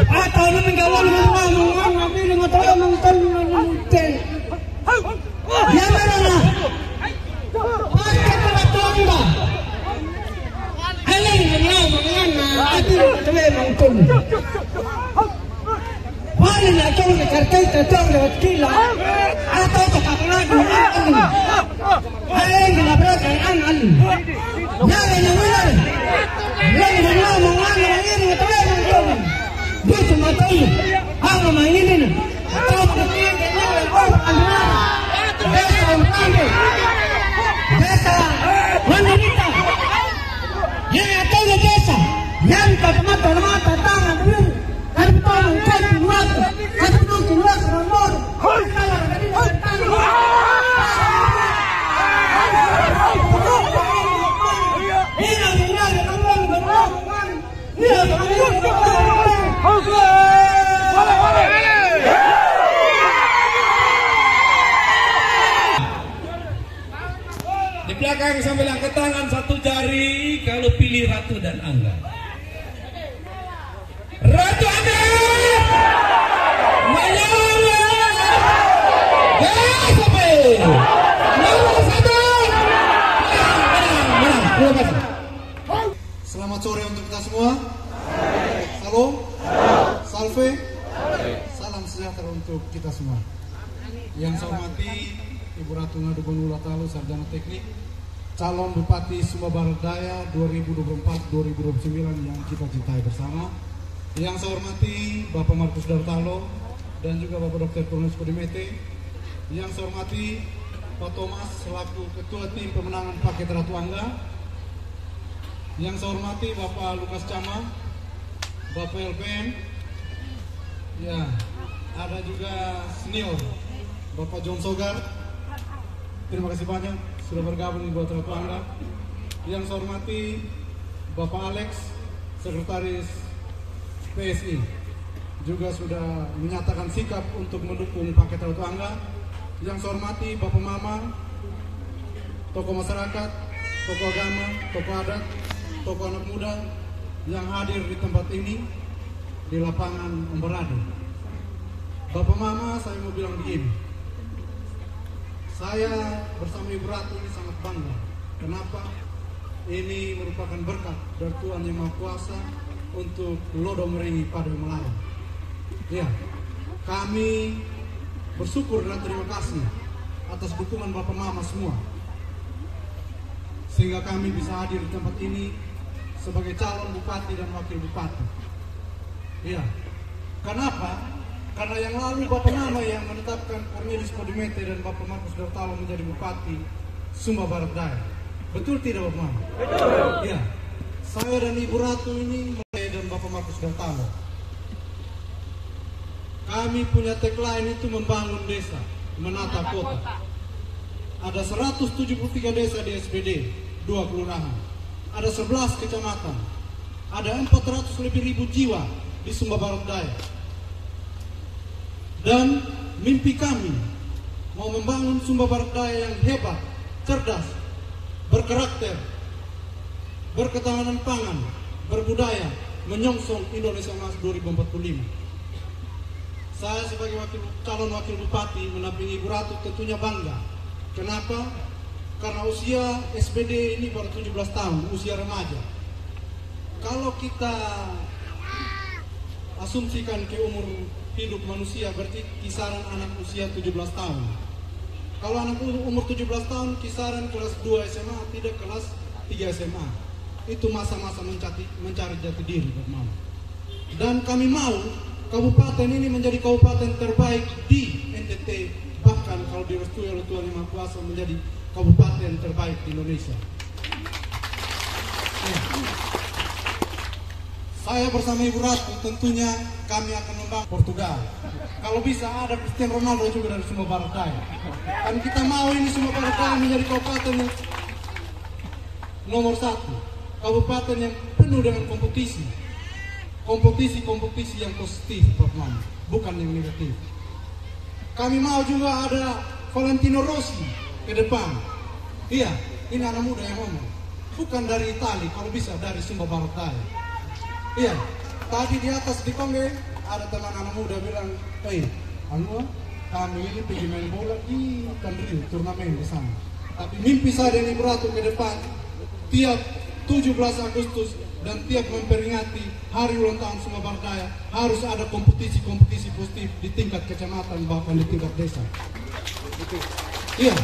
Atau lu menggawan ngomong tapi lu ngotot nonton nonton. Ya mana? Pakai pelatongga. Aling ngomong tapi lu ngotot nonton. Wala na kau na kartay tatong na kila. Atau kapag ini. Aling na berada angan. Jangan ngomong. Jangan ngomong ngomong ngotot nonton. Dito matay, ako mainin. Atau mainin ganyan ang andar. Besa ang kami. Besa, wanita. Yan atau na besa. Yan mata tangan dulu. Kanto ng kontinuas. Kanto ng kontinuas ng amor. Di belakang sambil angkat tangan satu jari kalau pilih Ratu dan Angga. Ratu Angga! Selamat sore untuk kita semua. Salam, salve, salam sejahtera untuk kita semua. Yang saya hormati Ibu Ratu Ngadu Bonula-Talo, Sarjana Teknik, calon Bupati Sumba Barat Daya 2024-2029 yang kita cintai bersama. Yang saya hormati Bapak Markus Dartalo dan juga Bapak Dr. Cornelius Kodimete. Yang saya hormati Pak Thomas selaku Ketua Tim Pemenangan Paket Ratu Angga. Yang saya hormati Bapak Lukas Cama, Bapak LPM. Ya, ada juga senior Bapak John Sogar. Terima kasih banyak sudah bergabung buat Ratu Angga. Yang saya hormati Bapak Alex, Sekretaris PSI, juga sudah menyatakan sikap untuk mendukung paket Ratu Angga. Yang saya hormati Bapak Mama, tokoh masyarakat, tokoh agama, tokoh adat, tokoh anak muda yang hadir di tempat ini di lapangan Emberado. Bapak Mama, saya mau bilang begini. Saya bersama Ibu Ratu ini sangat bangga. Kenapa? Ini merupakan berkat dari Tuhan Yang Maha Kuasa untuk Lodo Meringi pada Melarang. Ya, kami bersyukur dan terima kasih atas dukungan Bapak Mama semua, sehingga kami bisa hadir di tempat ini sebagai calon bupati dan wakil bupati. Ya, kenapa? Karena yang lalu Bapak Mama yang menetapkan Cornelius Kodimete dan Bapak Markus Dartalo menjadi bupati Sumba Barat Daya. Betul tidak Bapak Mama? Betul. Ya, saya dan Ibu Ratu ini dan Bapak Markus Dartalo, kami punya tagline itu membangun desa, menata kota. Ada 173 desa di SPD, 2 kelurahan. Ada 11 kecamatan. Ada 400 lebih ribu jiwa di Sumba Barat Daya. Dan mimpi kami mau membangun Sumba Barat Daya yang hebat, cerdas, berkarakter, berketahanan pangan, berbudaya, menyongsong Indonesia Emas 2045. Saya sebagai calon wakil bupati menampingi Ibu Ratu tentunya bangga. Kenapa? Karena usia SPD ini baru 17 tahun, usia remaja. Kalau kita asumsikan ke umur hidup manusia, berarti kisaran anak usia 17 tahun. Kalau anak umur 17 tahun, kisaran kelas 2 SMA, tidak kelas 3 SMA. Itu masa-masa mencari jati diri, Bapak. Dan kami mau kabupaten ini menjadi kabupaten terbaik di NTT, bahkan kalau direstui oleh Tuhan Yang Maha Kuasa menjadi kabupaten terbaik di Indonesia. Saya bersama Ibu Ratu tentunya kami akan membangun Portugal. Kalau bisa ada Cristiano Ronaldo juga dari Sumba Barat Daya. Kan kita mau ini Sumba Barat Daya menjadi kabupaten yang nomor 1, kabupaten yang penuh dengan kompetisi. Kompetisi yang positif, Bapak, bukan yang negatif. Kami mau juga ada Valentino Rossi ke depan. Iya, ini anak muda yang ngomong. bukan dari Itali, kalau bisa dari Sumba Barat Daya. Iya, tadi di atas di Kongge ada teman anak muda bilang, kami ini pergi main bola di Kandril, turnamen di sana. Tapi mimpi saya dan Ibu Ratu ke depan, tiap 17 Agustus dan tiap memperingati hari ulang tahun Sumba Barat Daya harus ada kompetisi-kompetisi positif di tingkat kecamatan bahkan di tingkat desa. Iya,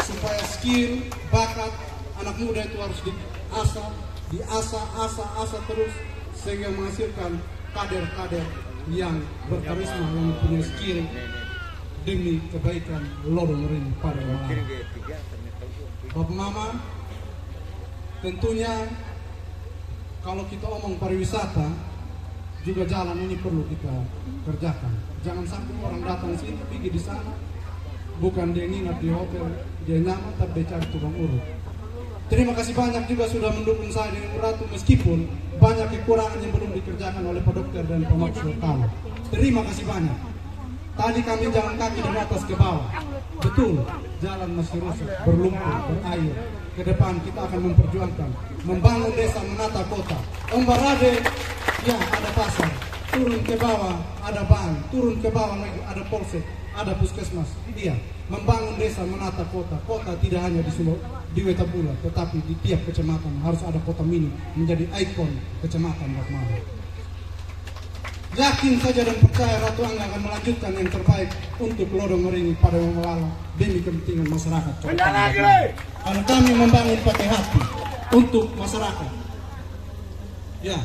supaya skill, bakat anak muda itu harus diasah terus sehingga menghasilkan kader-kader yang berkarisma, yang punya skill demi kebaikan Lodong Mering pada Walara. Bapak Mama, tentunya kalau kita omong pariwisata, juga jalan ini perlu kita kerjakan. Jangan sampai orang datang sini pergi di sana, bukan dia nginap di hotel, dia nyaman tapi dia cari tukang urut. Terima kasih banyak juga sudah mendukung saya dengan Ibu Ratu meskipun banyak kekurangan yang belum dikerjakan oleh Pak Dokter dan Pak Maksud Utama. Terima kasih banyak. Tadi kami jalan kaki dari atas ke bawah. Betul, jalan masih rusak, berlumpur, berair. Ke depan kita akan memperjuangkan membangun desa, menata kota. Om Barade, ya ada pasar. Turun ke bawah ada bank, turun ke bawah lagi ada polsek, ada puskesmas. Iya, membangun desa, menata kota. Kota tidak hanya di Wetabula, tetapi di tiap kecamatan harus ada kota mini menjadi ikon kecamatan Bapak Mama. Yakin saja dan percaya Ratu Angga akan melanjutkan yang terbaik untuk Lodong Mering pada Walara demi kepentingan masyarakat. Karena kami membangun pakai hati untuk masyarakat. Ya,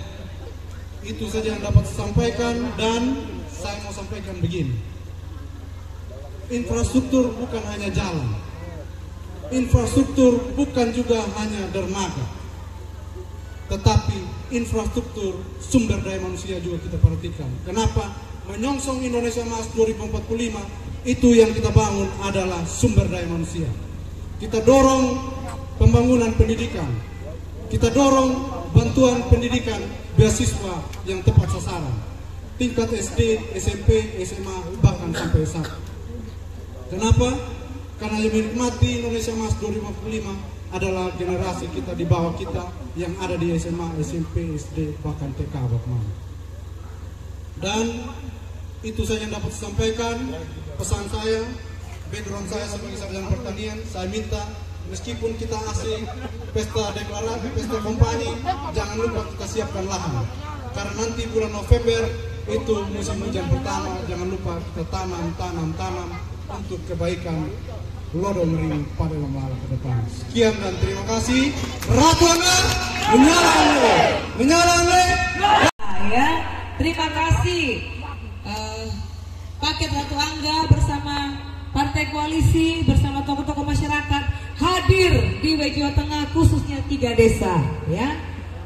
itu saja yang dapat saya sampaikan dan saya mau sampaikan begini. Infrastruktur bukan hanya jalan. Infrastruktur bukan juga hanya dermaga, tetapi infrastruktur sumber daya manusia juga kita perhatikan. Kenapa? Menyongsong Indonesia Emas 2045 itu yang kita bangun adalah sumber daya manusia. Kita dorong pembangunan pendidikan, kita dorong bantuan pendidikan beasiswa yang tepat sasaran, tingkat SD, SMP, SMA bahkan sampai S1. Kenapa? Karena yang menikmati Indonesia Emas 2045 adalah generasi kita di bawah kita yang ada di SMA, SMP, SD, bahkan TK, Bapak Mama. Dan itu saja yang dapat saya sampaikan. Pesan saya, background saya sebagai sarjana pertanian, saya minta meskipun kita asing pesta deklarasi, pesta kompani, jangan lupa kita siapkan lahan. Karena nanti bulan November itu musim hujan pertama, jangan lupa kita tanam untuk kebaikan Lodong Mering pada Walara ke depan. Sekian dan terima kasih. Ratu Angga menyala. Ya, terima kasih paket Ratu Angga bersama Partai Koalisi bersama tokoh-tokoh masyarakat hadir di Jawa Tengah khususnya 3 desa. Ya,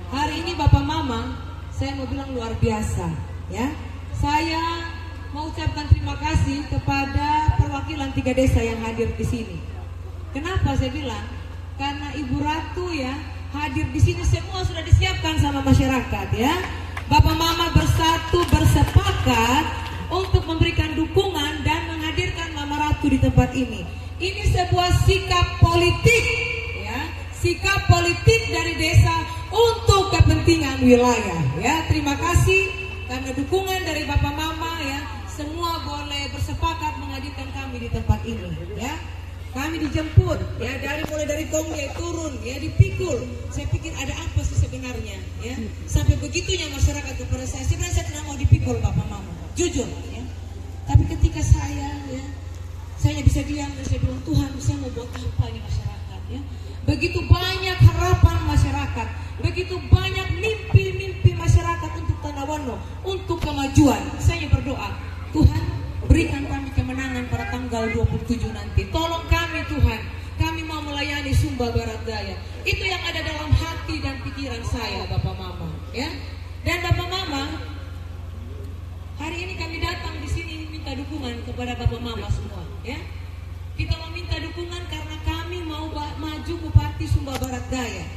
hari ini Bapak Mama, saya mau bilang luar biasa. Ya, saya mau ucapkan terima kasih kepada perwakilan 3 desa yang hadir di sini. Kenapa saya bilang? Karena Ibu Ratu ya hadir di sini semua sudah disiapkan sama masyarakat ya. Bapak Mama bersatu bersepakat untuk memberikan dukungan dan menghadirkan Mama Ratu di tempat ini. Ini sebuah sikap politik ya, sikap politik dari desa untuk kepentingan wilayah ya. Terima kasih karena dukungan dari Bapak Mama ya. Semua boleh bersepakat menghadirkan kami di tempat ini ya. Kami dijemput ya mulai dari Kongge turun ya dipikul. Saya pikir ada apa sih sebenarnya ya. Sampai begitunya masyarakat kepada saya. Sebenarnya saya tidak mau dipikul Bapak Mama. Jujur ya. Tapi ketika saya bisa diam dan saya bilang Tuhan saya mau buat apa ini masyarakat ya. Begitu banyak harapan masyarakat, begitu banyak mimpi-mimpi masyarakat untuk Tanawono, untuk kemajuan. Saya berdoa Tuhan berikan kami kemenangan pada tanggal 27 nanti. Tolong kami Tuhan, kami mau melayani Sumba Barat Daya. Itu yang ada dalam hati dan pikiran saya Bapak Mama ya. Dan Bapak Mama, hari ini kami datang di sini minta dukungan kepada Bapak Mama semua ya. Kita mau minta dukungan karena kami mau maju Bupati Sumba Barat Daya.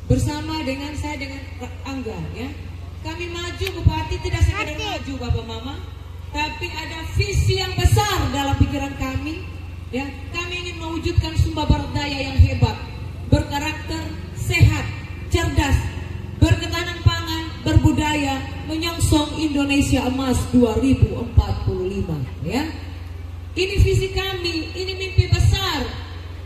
Bersama dengan saya dengan Angga ya. Kami maju Bupati tidak sekedar maju Bapak Mama, tapi ada visi yang besar dalam pikiran kami ya. Kami ingin mewujudkan Sumba Barat Daya yang hebat, berkarakter Indonesia Emas 2045, ya. Ini visi kami, ini mimpi besar.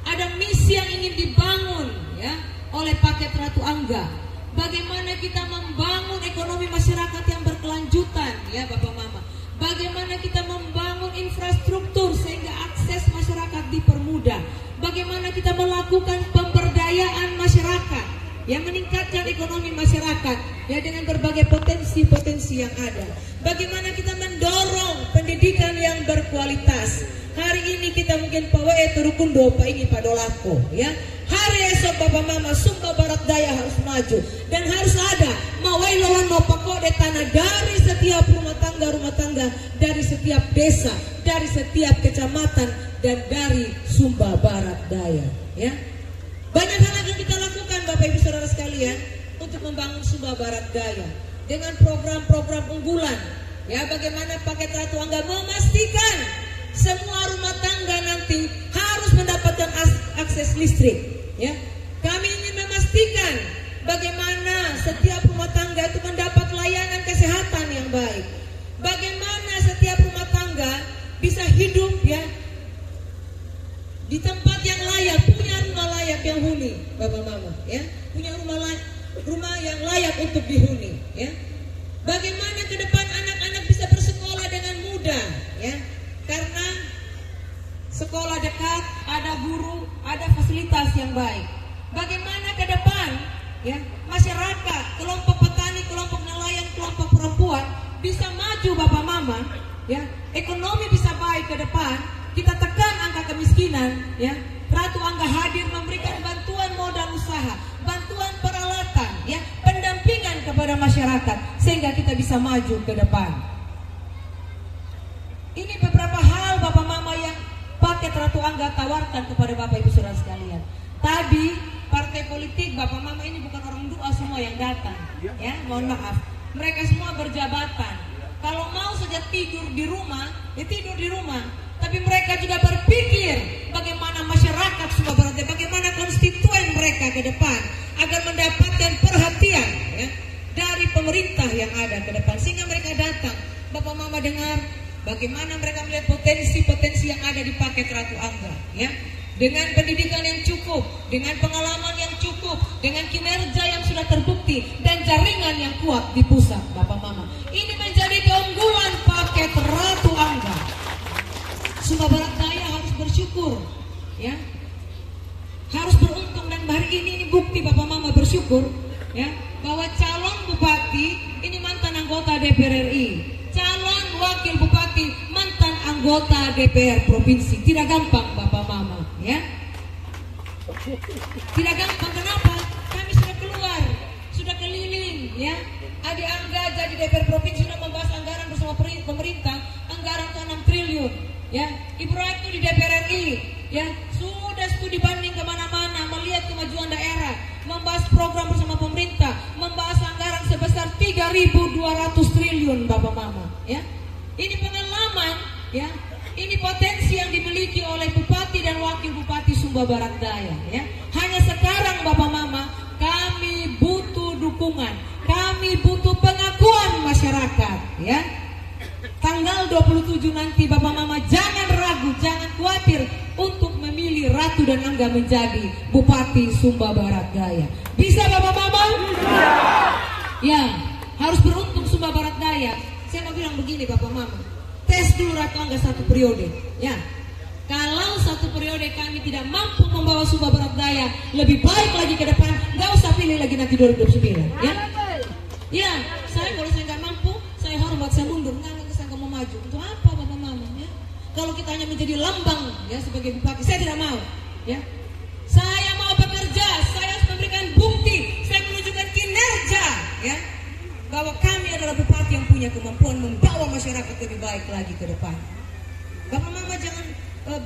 Ada misi yang ingin dibangun, ya, oleh paket Ratu Angga. Bagaimana kita membangun ekonomi masyarakat yang berkelanjutan, ya Bapak Mama. Bagaimana kita membangun infrastruktur sehingga akses masyarakat dipermudah. Bagaimana kita melakukan pemberdayaan masyarakat yang meningkatkan ekonomi masyarakat, ya, dengan berbagai potensi-potensi yang ada. Bagaimana kita mendorong pendidikan yang berkualitas. Hari ini kita mungkin pawe turukundo pa ini padolako, ya. Hari esok Bapak Mama Sumba Barat Daya harus maju dan harus ada mawai lawan mau pakode tanah dari setiap rumah tangga, dari setiap desa, dari setiap kecamatan dan dari Sumba Barat Daya, ya. Banyak hal yang kita lakukan Bapak Ibu Saudara sekalian untuk membangun Sumba Barat Daya dengan program-program unggulan, ya. Bagaimana paket Ratu Angga memastikan semua rumah tangga nanti harus mendapatkan akses listrik, ya. Kami ingin memastikan bagaimana setiap rumah tangga itu mendapat layanan kesehatan yang baik. Bagaimana setiap rumah tangga bisa hidup, ya, di tempat yang layak, punya rumah layak yang huni, Bapak Mama, ya, punya rumah yang layak untuk dihuni, ya. Bagaimana ke depan anak-anak bisa bersekolah dengan mudah, ya, karena sekolah dekat, ada guru, ada fasilitas yang baik. Bagaimana ke depan, ya, masyarakat, kelompok petani, kelompok nelayan, kelompok perempuan bisa maju Bapak Mama, ya, ekonomi bisa baik ke depan. Kita tekan angka kemiskinan, ya. Ratu Angga hadir memberikan bantuan modal usaha, bantuan peralatan, ya, pendampingan kepada masyarakat sehingga kita bisa maju ke depan. Ini beberapa hal Bapak Mama yang paket Ratu Angga tawarkan kepada Bapak Ibu Saudara sekalian. Tadi partai politik Bapak Mama ini bukan orang doa semua yang datang, ya, mohon maaf. Mereka semua berjabatan. Kalau mau saja tidur di rumah, ya tidur di rumah. Tapi mereka juga berpikir bagaimana masyarakat Sumba Barat, bagaimana konstituen mereka ke depan agar mendapatkan perhatian, ya, dari pemerintah yang ada ke depan sehingga mereka datang. Bapak Mama dengar bagaimana mereka melihat potensi-potensi yang ada di paket Ratu Angga, ya. Dengan pendidikan yang cukup, dengan pengalaman yang cukup, dengan kinerja yang sudah terbukti dan jaringan yang kuat di pusat, Bapak Mama. Ini menjadi keunggulan paket Ratu Angga. Sumba Barat Daya harus bersyukur, ya, harus beruntung, dan hari ini bukti Bapak Mama bersyukur, ya, bahwa calon bupati ini mantan anggota DPR RI, calon wakil bupati mantan anggota DPR provinsi. Tidak gampang Bapak Mama, ya, tidak gampang. Kenapa? Kami sudah keluar, sudah keliling, ya. Adi Angga jadi DPR provinsi sudah membahas anggaran bersama pemerintah, anggaran 6 triliun. Ya, Ibu Ratu di DPR RI, ya, sudah studi banding kemana-mana, melihat kemajuan daerah, membahas program bersama pemerintah, membahas anggaran sebesar 3.200 triliun Bapak Mama, ya. Ini pengalaman, ya, ini potensi yang dimiliki oleh Bupati dan Wakil Bupati Sumba Barat Daya, ya. Hanya sekarang Bapak Mama kami butuh dukungan, kami butuh pengakuan masyarakat, ya. Tanggal 27 nanti Bapak Mama jangan ragu, jangan khawatir untuk memilih Ratu dan Angga menjadi Bupati Sumba Barat Daya. Bisa Bapak Mama? Ya, harus beruntung Sumba Barat Daya. Saya mau bilang begini Bapak Mama, tes dulu Ratu Angga 1 periode, ya. Kalau 1 periode kami tidak mampu membawa Sumba Barat Daya lebih baik lagi ke depan, nggak usah pilih lagi nanti 2029, ya. Ya, saya kalau saya nggak mampu, saya hormat, saya mundur, nggak mau maju. Untuk apa Bapak Mama, ya? Kalau kita hanya menjadi lambang, ya, sebagai bupati, saya tidak mau, ya. Saya mau bekerja, saya harus memberikan bukti, saya menunjukkan kinerja, ya, bahwa kami adalah bupati yang punya kemampuan membawa masyarakat lebih baik lagi ke depan. Bapak Mama jangan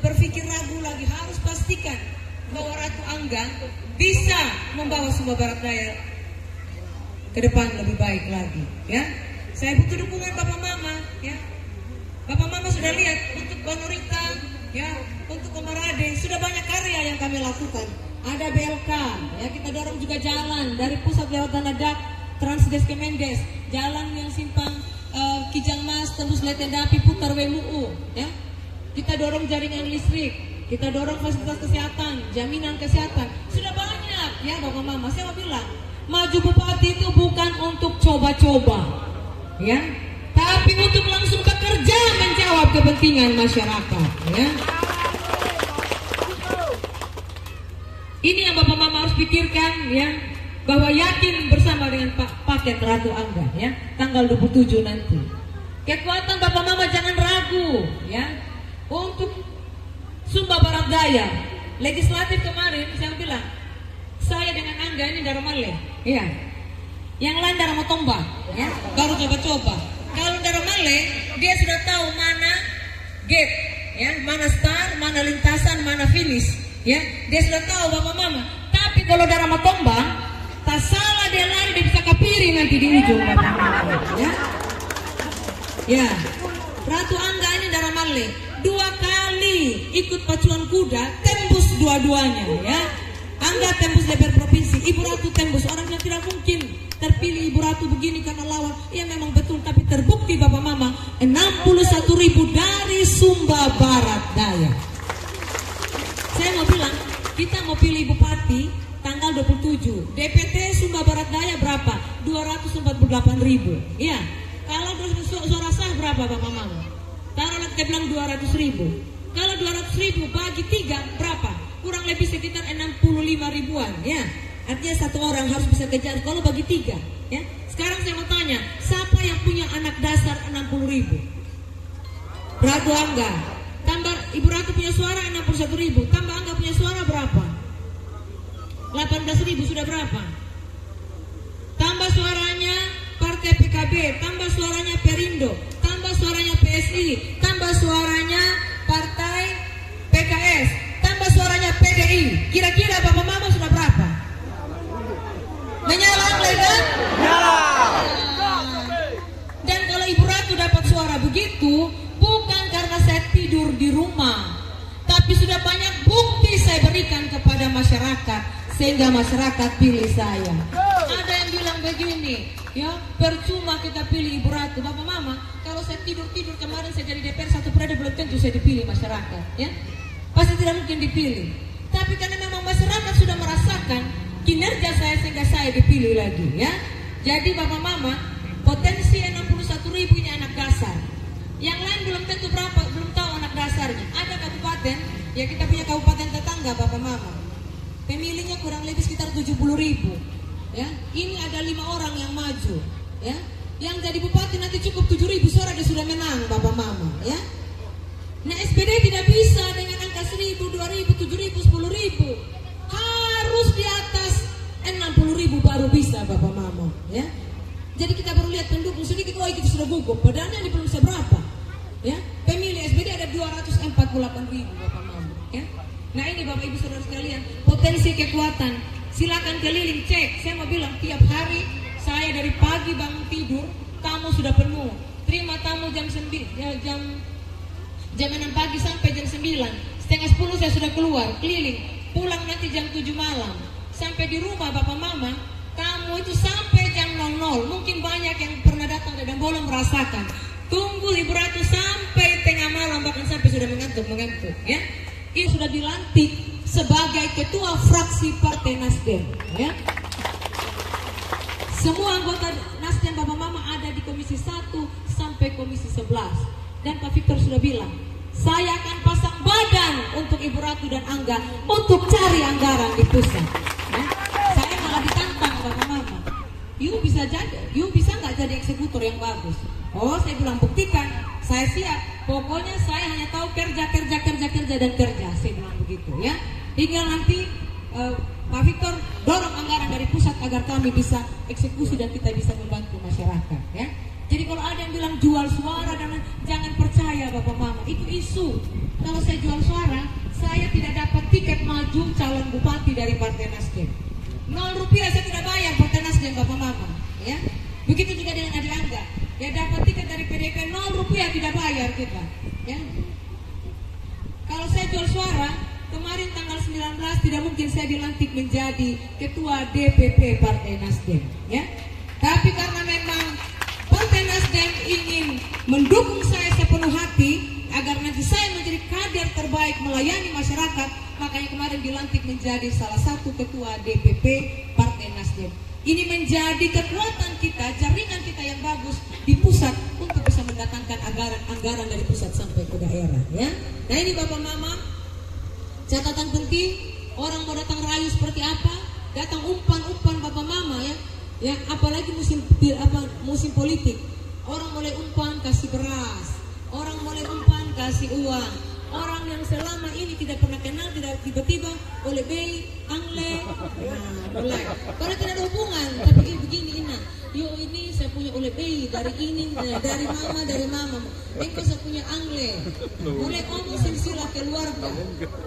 berpikir ragu lagi, harus pastikan bahwa Ratu Angga bisa membawa Sumba Barat Daya ke depan lebih baik lagi, ya. Saya butuh dukungan Bapak Mama, ya. Bapak Mama sudah lihat untuk Banorita, ya, untuk Komarade, sudah banyak karya yang kami lakukan. Ada BLK, ya, kita dorong juga jalan dari pusat lewat Tanah Dak, Transdes ke Mendes, jalan yang simpang Kijang Mas, tembus Leten Dapi, putar WMUU, ya. Kita dorong jaringan listrik, kita dorong fasilitas kesehatan, jaminan kesehatan. Sudah banyak, ya Bapak Mama. Saya mau bilang, maju bupati itu bukan untuk coba-coba, ya, tapi untuk langsung bekerja menjawab kepentingan masyarakat, ya. Ini yang Bapak Mama harus pikirkan, ya, bahwa yakin bersama dengan paket Ratu Angga, ya, tanggal 27 nanti. Kekuatan Bapak Mama jangan ragu, ya, untuk Sumba Barat Daya. Legislatif kemarin saya bilang, saya dengan Angga ini darah Malay, ya. Yang lain darah Motomba, ya, baru coba-coba. Kalau darah Malay, dia sudah tahu mana gate, ya, mana start, mana lintasan, mana finish. Ya, dia sudah tahu Bapak Mama. Tapi kalau darah Motomba, tak salah dia lari, dia bisa kepiri nanti di ujung Bapak Mama. Ya, ya. Ratu Angga ini darah Malay, 2 kali ikut pacuan kuda, tembus dua-duanya. Ya, Angga tembus DPR provinsi, Ibu Ratu tembus. Orang yang tidak mungkin terpilih Ibu Ratu begini karena lawan. Ya memang betul, tapi terbukti Bapak Mama 61.000 dari Sumba Barat Daya. Saya mau bilang, kita mau pilih bupati tanggal 27. DPT Sumba Barat Daya berapa? 248.000. Iya. Kalau suara sah berapa Bapak Mama? Taruhlah kita bilang 200.000. Kalau 200.000 bagi 3 berapa? Kurang lebih sekitar 65 ribuan. Ya. Artinya satu orang harus bisa kejar. Kalau bagi 3, ya. Sekarang saya mau tanya, siapa yang punya anak dasar 60.000? Ratu Angga. Tambah Ibu Ratu punya suara 61.000, tambah Angga punya suara berapa? 18.000, sudah berapa? Tambah suaranya Partai PKB, tambah suaranya Perindo, tambah suaranya PSI, tambah suaranya Partai PKS, tambah suaranya PDI. Kira-kira Bapak Mama sudah berapa? Menyala kan? Dan kalau Ibu Ratu dapat suara begitu, bukan karena saya tidur di rumah, tapi sudah banyak bukti saya berikan kepada masyarakat sehingga masyarakat pilih saya. Ada yang bilang begini, ya, percuma kita pilih Ibu Ratu. Bapak Mama, kalau saya tidur kemarin saya jadi DPR 1 periode belum tentu saya dipilih masyarakat, ya. Pasti tidak mungkin dipilih. Tapi karena memang masyarakat sudah merasakan kinerja saya sehingga saya dipilih lagi, ya. Jadi Bapak Mama, potensi 61.000 ini anak dasar. Yang lain belum tentu berapa, belum tahu anak dasarnya. Ada kabupaten, ya kita punya kabupaten tetangga Bapak Mama. Pemilihnya kurang lebih sekitar 70.000. Ya, ini ada 5 orang yang maju. Ya, yang jadi bupati nanti cukup 7.000 suara dia sudah menang Bapak Mama. Ya, nah SPD tidak bisa dengan angka 1.000, 2.000, 7.000, 10.000. Harus di atas 60.000 baru bisa Bapak Mama. Ya. Jadi kita baru lihat pendukung sedikit, oh kita sudah gugup. Padahal ini belum seberapa. Ya, pemilih SPD ada 248.000 Bapak Mama. Ya, nah ini Bapak Ibu Saudara sekalian, potensi kekuatan. Silakan keliling cek. Saya mau bilang tiap hari saya dari pagi bangun tidur, tamu sudah penuh. Terima tamu jam 6 pagi sampai jam 9. Setengah 10 saya sudah keluar keliling. Pulang nanti jam 7 malam. Sampai di rumah Bapak Mama, tamu itu sampai jam 00. Mungkin banyak yang pernah datang dan belum merasakan. Tunggu Ibu Ratu sampai tengah malam, bahkan sampai sudah mengantuk. Ya, ini sudah dilantik sebagai ketua fraksi Partai Nasdem. Ya, semua anggota Nasdem Bapak Mama ada di Komisi 1 sampai Komisi 11. Dan Pak Victor sudah bilang, saya akan pasang badan untuk Ibu Ratu dan Angga untuk cari anggaran di pusat. Ya, saya malah ditantang Bapak Mama. You bisa nggak jadi eksekutor yang bagus? Oh, saya bilang buktikan, saya siap. Pokoknya saya hanya tahu kerja dan kerja. Saya bilang begitu, ya. Hingga nanti Pak Victor dorong anggaran dari pusat agar kami bisa eksekusi dan kita bisa membantu masyarakat, ya. Jadi kalau ada yang bilang jual suara dan jangan percaya Bapak Mama, itu isu. Kalau saya jual suara, saya tidak dapat tiket maju calon bupati dari Partai Nasdem. 0 rupiah saya tidak bayar Partai Nasdem Bapak Mama, ya. Begitu juga dengan Adi Angga, ya, dapat tiket dari PDP 0 rupiah tidak bayar kita, ya. Kalau saya jual suara, kemarin tanggal 19 tidak mungkin saya dilantik menjadi ketua DPP Partai Nasdem, ya. Tapi karena memang Partai Nasdem Nasdem ingin mendukung saya sepenuh hati agar nanti saya menjadi kader terbaik melayani masyarakat, makanya kemarin dilantik menjadi salah satu ketua DPP Partai Nasdem. Ini menjadi kekuatan kita, jaringan kita yang bagus di pusat untuk bisa mendatangkan anggaran dari pusat sampai ke daerah, ya. Nah ini Bapak Mama, catatan penting, orang mau datang rayu seperti apa, datang umpan Bapak Mama, ya apalagi musim politik, orang mulai umpan kasih beras, orang mulai umpan kasih uang, orang yang selama ini tidak pernah kenal tidak tiba-tiba oleh bei angle, mulai karena tidak ada hubungan, tapi begini yo ini saya punya oleh bei dari ini, dari mama, engkau saya punya angle, mulai ngomong silsilah keluarga.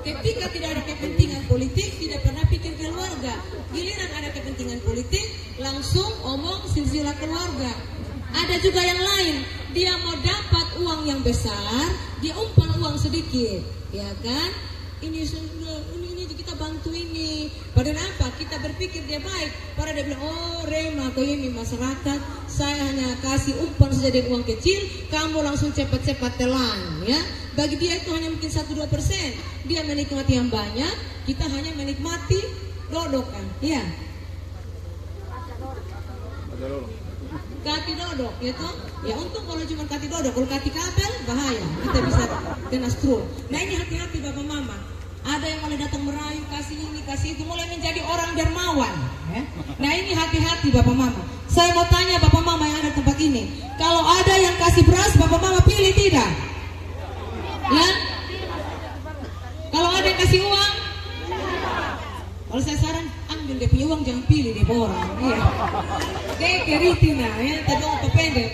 Ketika tidak ada kepentingan politik, tidak pernah pikir keluarga. Giliran ada kepentingan politik, langsung omong silsilah keluarga. Ada juga yang lain, dia mau dapat uang yang besar, dia umpan uang sedikit, ya kan? Ini kita bantu ini. Padahal apa? Kita berpikir dia baik. Padahal dia bilang, oh Rema, kau ini masyarakat, saya hanya kasih umpan saja dari uang kecil, kamu langsung cepat-cepat telan, ya. Bagi dia itu hanya mungkin 1-2%. Dia menikmati yang banyak, kita hanya menikmati dodokan, ya. Kaki dodok, gitu. Ya untung kalau cuma kaki dodok, kalau kaki kabel bahaya, kita bisa kena stroke. Nah ini hati-hati Bapak Mama. Ada yang mulai datang merayu, kasih ini, kasih itu, mulai menjadi orang dermawan, ya. Nah ini hati-hati Bapak Mama. Saya mau tanya Bapak Mama yang ada di tempat ini, kalau ada yang kasih beras, Bapak Mama pilih tidak? Ya? Kalau ada yang kasih uang? Kalau saya saran, ambil dia punya uang, jangan pilih dia orang. Iya. Dia keritina, ya. Tapi untuk pendek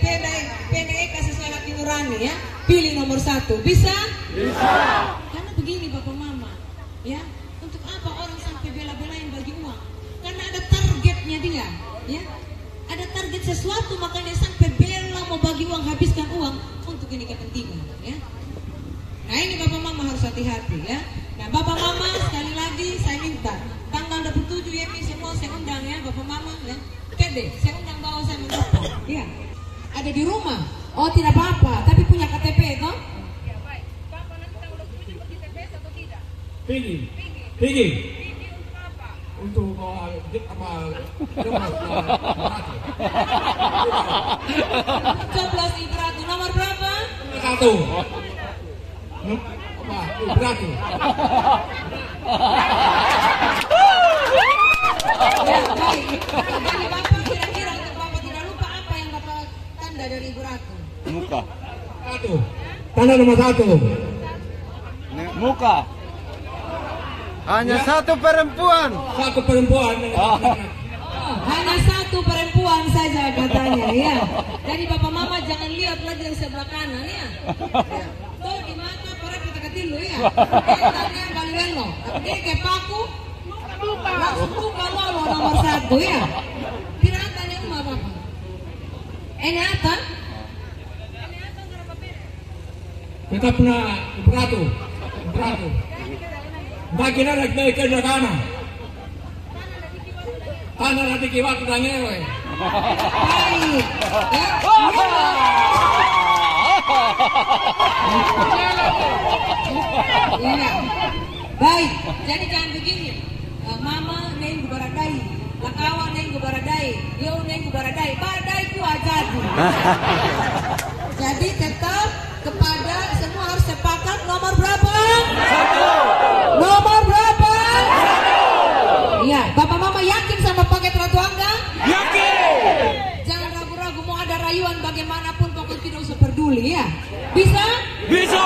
kasih saya hati nurani, ya. Pilih nomor 1, bisa? Bisa. Karena begini Bapak Mama, ya. Untuk apa orang sampai bela-belain bagi uang? Karena ada targetnya dia, ya. Ada target sesuatu, makanya sampai bela mau bagi uang, habiskan uang untuk ini kepentingan, ya. Nah ini Bapak Mama harus hati-hati, ya. Nah Bapak Mama sekali lagi saya minta tanggal 27 ya semua saya undang, ya Bapak Mama, ya. Kede, saya undang bawa saya mendaftar, ya. Ada di rumah, oh tidak apa-apa, tapi punya KTP toh? Ya baik. Bapak nanti tanggal 27 pergi TPS atau tidak? Pergi. Untuk apa? Untuk coblos Ibratu nomor berapa? 1. Ibratu. Ya, baik. Jadi Bapak kira-kira untuk Bapak tidak lupa apa yang Bapak tanda dari Ibratu? Muka. 1. Tanda nomor 1. Muka. Hanya satu perempuan. Satu perempuan. Oh, hanya satu perempuan saja katanya, ya. Jadi Bapak Mama jangan lihat lagi yang sebelah kanan, ya. Tuh di mata para kita ketilu, ya. Tanya balik lelo. Tapi dia kayak paku. Langsung buka lolo nomor 1, ya. Tidak tanya rumah Bapak. Ini apa? Kita punya Ibratu. Bagi na nagbalik ka na kana. Kana na tikiwa ko dangewe. Baik. Iya. Baik. Jadi jangan begini. Mama neng gubaradai, lakawa neng gubaradai, yo neng gubaradai, badai ku ajadi. Jadi tetap kepada semua harus sepakat nomor berapa? 1. Nomor berapa? 1. Iya, Bapak Mama yakin sama paket Ratu Angga? Yakin. Jangan ragu-ragu, mau ada rayuan bagaimanapun pokoknya tidak usah peduli, ya. Bisa? Bisa.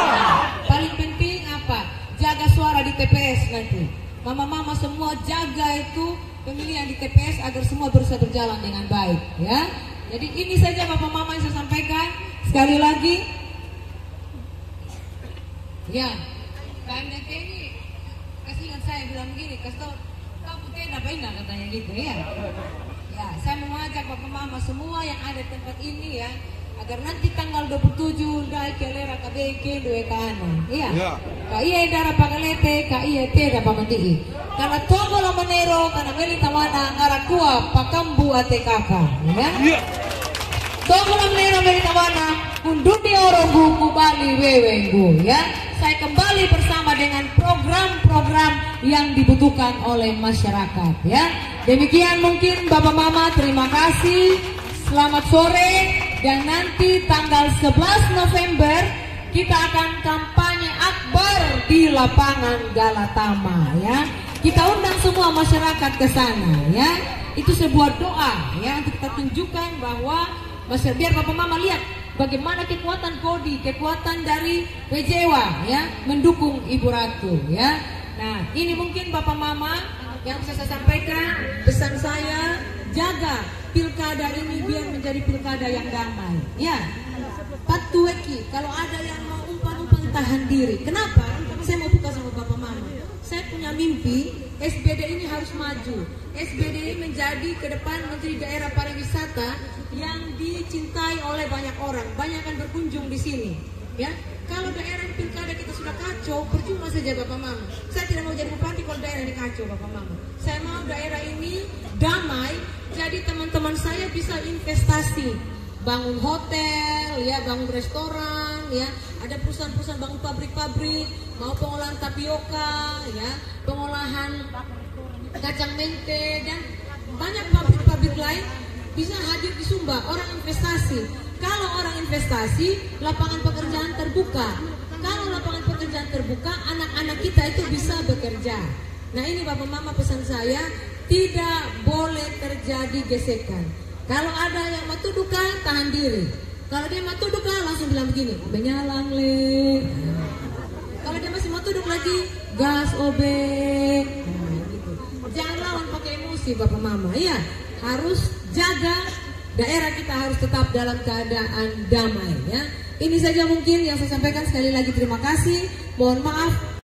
Paling penting apa? Jaga suara di TPS nanti. Mama-mama semua jaga itu pemilihan di TPS agar semua bisa berjalan dengan baik, ya. Jadi ini saja Bapak Mama yang saya sampaikan. Sekali lagi, ya, KMDT ini kasih ingat saya bilang begini, kasih tau, kau putih apa indah katanya gitu, ya. Ya, saya mengajak Bapak Mama semua yang ada di tempat ini, ya, agar nanti tanggal 27 dai kelera KBK dua kanan, iya. Iya darah pagalete, iya tidak pamanti. Karena tomo lo menero, karena meli tamana ngarakua pakambu ate kakak, ya. Tokolam nera meritawana unduni oronggu kubali wewenggu ya. Saya kembali bersama dengan program-program yang dibutuhkan oleh masyarakat ya. Demikian mungkin Bapak Mama, terima kasih. Selamat sore dan nanti tanggal 11 November kita akan kampanye akbar di lapangan Galatama ya. Kita undang semua masyarakat ke sana ya. Itu sebuah doa ya untuk kita tunjukkan bahwa biar Bapak Mama lihat bagaimana kekuatan Kodi, kekuatan dari Wejewa ya mendukung Ibu Ratu ya. Nah, ini mungkin Bapak Mama yang bisa saya sampaikan, pesan saya, jaga pilkada ini biar menjadi pilkada yang damai ya. Patueki, kalau ada yang mau umpan-umpan tahan diri. Kenapa? Saya mau buka sama Bapak Mama. Saya punya mimpi SBD ini harus maju. SBD ini menjadi ke depan Menteri Daerah Pariwisata yang dicintai oleh banyak orang. Banyak akan berkunjung di sini. Ya, kalau daerah pilkada kita sudah kacau, percuma saja Bapak Mama. Saya tidak mau jadi bupati kalau daerah ini kacau Bapak Mama. Saya mau daerah ini damai. Jadi teman-teman saya bisa investasi, bangun hotel, ya, bangun restoran, ya, ada perusahaan-perusahaan bangun pabrik-pabrik, mau pengolahan tapioka, ya, pengolahan kacang mente dan banyak pabrik-pabrik lain bisa hadir di Sumba. Orang investasi. Kalau orang investasi, lapangan pekerjaan terbuka. Kalau lapangan pekerjaan terbuka, anak-anak kita itu bisa bekerja. Nah ini Bapak Mama pesan saya, tidak boleh terjadi gesekan. Kalau ada yang mau tuduhkan, tahan diri. Kalau dia mau tuduhkan, langsung bilang begini, benyalang le. Kalau dia masih mau tuduh lagi, gas obek. Nah, gitu. Jangan lawan pakai emosi Bapak Mama, ya. Harus jaga daerah kita harus tetap dalam keadaan damai, ya. Ini saja mungkin yang saya sampaikan. Sekali lagi terima kasih. Mohon maaf